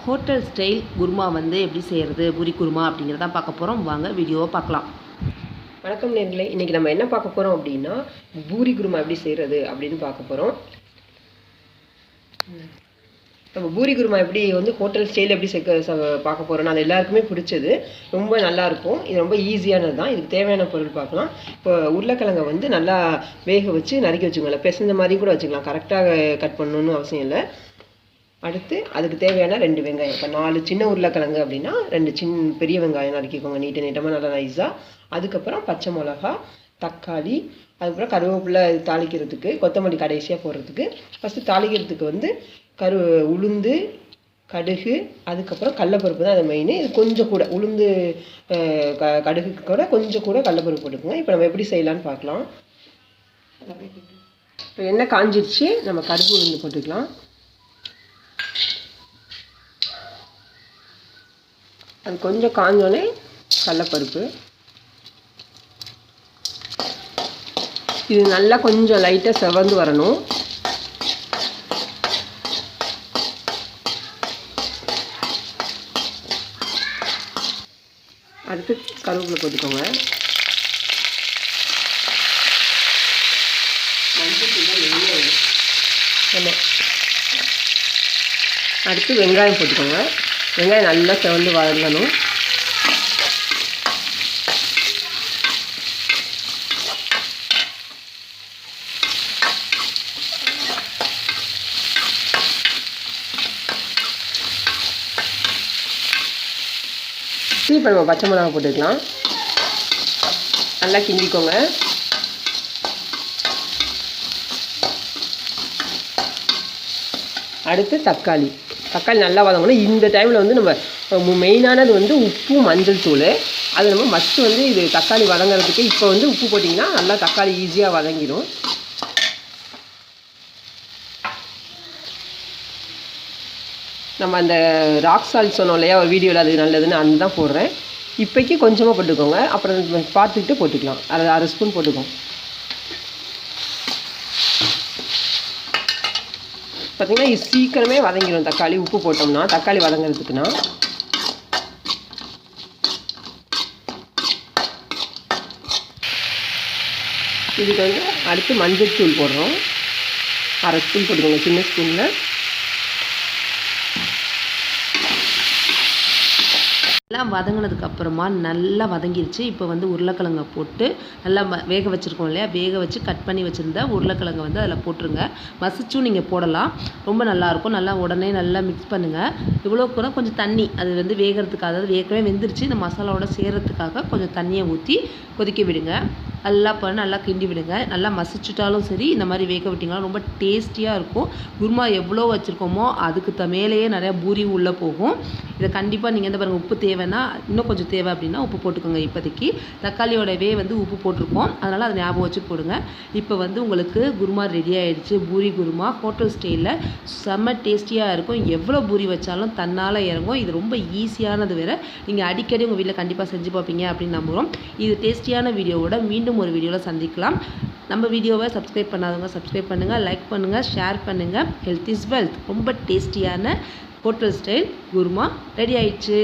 Hotel style kurma வந்து எப்படி செய்கிறது, பூரி குருமா அப்படிங்கிறத பார்க்க போகிறோம். வாங்க வீடியோவை பார்க்கலாம். வணக்கம் நேர்களே, இன்றைக்கி நம்ம என்ன பார்க்க போகிறோம் அப்படின்னா பூரி குருமா எப்படி செய்கிறது அப்படின்னு பார்க்க போகிறோம். நம்ம பூரி குருமா எப்படி வந்து ஹோட்டல் ஸ்டைல் எப்படி பார்க்க போகிறோம்னா அது எல்லாருக்குமே பிடிச்சது, ரொம்ப நல்லாயிருக்கும். இது ரொம்ப ஈஸியானது தான். இதுக்கு தேவையான பொருள் பார்க்கலாம். இப்போ உருளைக்கிழங்கை வந்து நல்லா வேக வச்சு நறுக்கி வச்சுக்கோங்களேன். பிசைஞ்ச மாதிரி கூட வச்சுக்கலாம், கரெக்டாக கட் பண்ணணுன்னு அவசியம் இல்லை. அடுத்து அதுக்கு தேவையான 2 வெங்காயம். இப்போ 4 சின்ன உருளைக்கிழங்கு அப்படின்னா 2 பெரிய வெங்காயம் நறுக்கிக்கோங்க, நீட்டமாக நல்லா நைஸாக. அதுக்கப்புறம் பச்சை மிளகா, தக்காளி, அதுக்கப்புறம் கருவேப்பிலை தாளிக்கிறதுக்கு, கொத்தமல்லி கடைசியாக போடுறதுக்கு. ஃபஸ்ட்டு தாளிக்கிறதுக்கு வந்து உளுந்து, கடுகு, அதுக்கப்புறம் கடலப்பருப்பு தான் அது மெயின். இது கொஞ்சம் கூட உளுந்து கடுகுக்கு கூட கொஞ்சம் கூட கடலப்பருப்பு போட்டுக்கோங்க. இப்போ நம்ம எப்படி செய்யலான்னு பார்க்கலாம். இப்போ எண்ணெய் காஞ்சிருச்சு, நம்ம கடுகு உளுந்து போட்டுக்கலாம். அது கொஞ்சம் காஞ்சோடனே கடலப்பருப்பு. இது நல்லா கொஞ்சம் லைட்டாக செவந்து வரணும். அடுத்து கருவேப்பிலை போட்டுக்கோங்க. ஆமாம். அடுத்து வெங்காயம் போட்டுக்கோங்க. வெங்காயம் நல்லா செவந்து வதங்கணும். இப்போ நம்ம பச்சை மிளகா போட்டுக்கலாம். நல்லா கிண்டிக்கோங்க. அடுத்து தக்காளி நல்லா வதங்கணும். இந்த டைமில் வந்து நம்ம மெயினானது வந்து உப்பு, மஞ்சள் தூள். அது நம்ம மஸ்ட்டு வந்து இது தக்காளி வதங்கிறதுக்கு இப்போ வந்து உப்பு போட்டிங்கன்னா நல்லா தக்காளி ஈஸியாக வதங்கிடும். நம்ம அந்த ராக் சால்ட் சொன்னோம் இல்லையா ஒரு வீடியோவில், அது நல்லதுன்னு அந்த தான் போடுறேன். இப்போக்கி கொஞ்சமாக போட்டுக்கோங்க, அப்புறம் பார்த்துக்கிட்டு போட்டுக்கலாம். அரை ஸ்பூன் போட்டுக்கோங்க. பார்த்திங்கன்னா இது சீக்கிரமே வதங்கிடும் தக்காளி, உப்பு போட்டோம்னா. தக்காளி வதங்கிறதுக்குன்னா இதுக்கு வந்து அடுத்து மஞ்சள் தூள் போடுறோம். அரை ஸ்பூன் போட்டுக்கோங்க, சின்ன ஸ்பூனில். எல்லாம் வதங்கினதுக்கு அப்புறமா நல்லா வதங்கிருச்சு. இப்போ வந்து உருளைக்கிழங்கை போட்டு நல்லா வேக வச்சுருக்கோம் இல்லையா, வேக வச்சு கட் பண்ணி வச்சுருந்த உருளைக்கிழங்கை வந்து அதில் போட்டுருங்க. மசிச்சும் நீங்கள் போடலாம், ரொம்ப நல்லாயிருக்கும். நல்லா உடனே நல்லா மிக்ஸ் பண்ணுங்கள். இவ்வளோ கூட கொஞ்சம் தண்ணி அது வந்து வேகிறதுக்காக, அதாவது ஏற்கனவே வெந்துருச்சு, இந்த மசாலாவோட சேர்கிறதுக்காக கொஞ்சம் தண்ணியை ஊற்றி கொதிக்க விடுங்க. நல்லா கிண்டி விடுங்க. நல்லா மசிச்சுட்டாலும் சரி, இந்த மாதிரி வேக விட்டிங்கன்னா ரொம்ப டேஸ்டியாக இருக்கும். குருமா எவ்வளோ வச்சுருக்கோமோ அதுக்கு மேலேயே நிறையா பூரி உள்ளே போகும். இதை கண்டிப்பாக நீங்கள் பாருங்கள், உப்பு தேவைன்னா இன்னும் கொஞ்சம் தேவை அப்படின்னா உப்பு போட்டுக்கோங்க. இப்போதைக்கு தக்காளியோடவே வந்து உப்பு போட்டிருக்கோம், அதனால் அதை ஞாபகம் வச்சு போடுங்க. இப்போ வந்து உங்களுக்கு குருமா ரெடி ஆகிடுச்சு. பூரி குருமா ஹோட்டல் ஸ்டைலில் செம்ம டேஸ்டியாக இருக்கும். எவ்வளோ பூரி வச்சாலும் தன்னால் இறங்கும். இது ரொம்ப ஈஸியானது வேறு. நீங்கள் அடிக்கடி உங்கள் வீட்டில் கண்டிப்பாக செஞ்சு பார்ப்பீங்க அப்படின்னு நம்புகிறோம். இது டேஸ்டியான வீடியோவோட மீண்டும் ஒரு வீடியோவில் சந்திக்கலாம். நம்ம வீடியோவை சப்ஸ்கிரைப் பண்ணாதவங்க சப்ஸ்கிரைப் பண்ணுங்கள், லைக் பண்ணுங்கள், ஷேர் பண்ணுங்கள். Health is wealth. ரொம்ப டேஸ்டியான ஹோட்டல் ஸ்டைல் குருமா ரெடி ஆயிடுச்சு.